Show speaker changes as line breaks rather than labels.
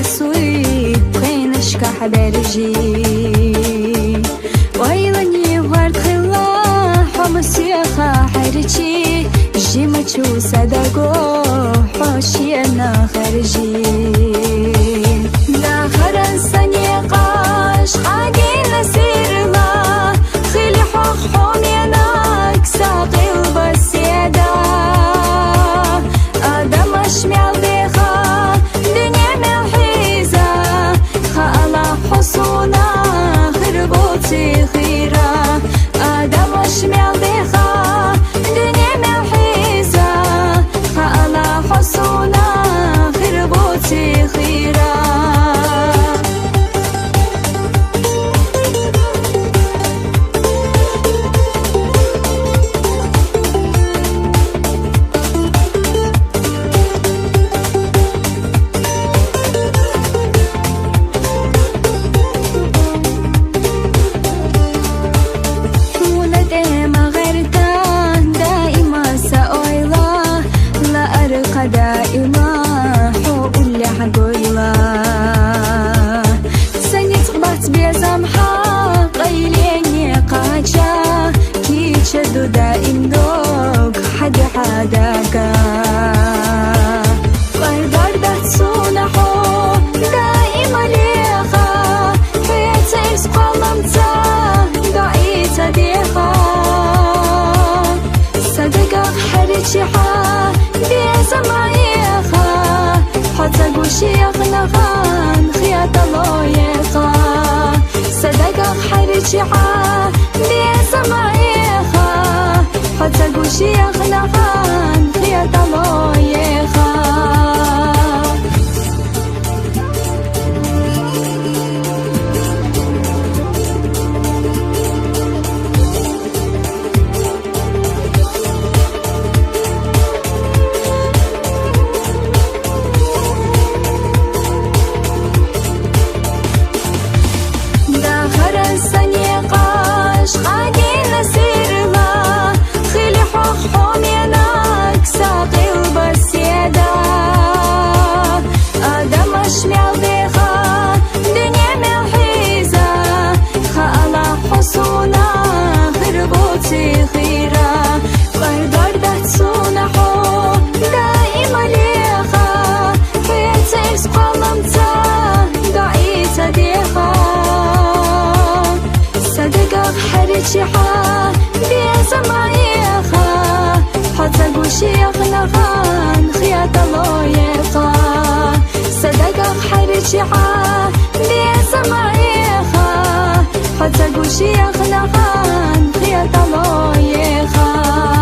سوی بخینشکا حبرجی وایلنی ورد خلا حمسیخا حرچی جیما چو صدقو حاشینا خرجی ناخر انسانی قاش حاجی نسيرلا خلي حوم يناك ساقي البسيدة آدم أشمع بيخا دنيا ملحيزة خالا حصونا خربوتي خيرا آدم أشمع بيخا دنيا ملحيزة خالا حصونا خربوتي خيرا دائما حقول حقويلا سني تقبط بيزمحا قيليني قاجا كي تشدو دائم دوك حد حداكا قرقر تصونحو دائما ليخا حياتي سقلمتا ضعيتا ديخا صدقا حريتي بيزمعيخا حتى قوشي يغنغان خياط لويخا صدقا حريتي بيزمعيخا حتى قوشي يغنغان خياط لويخا حريتشيحا بيزمعيخا حتى قوشي يغنغان خياط لويخا صدقا حريتشيحا بيزمعيخا حتى قوشي يغنغان خياط لويخا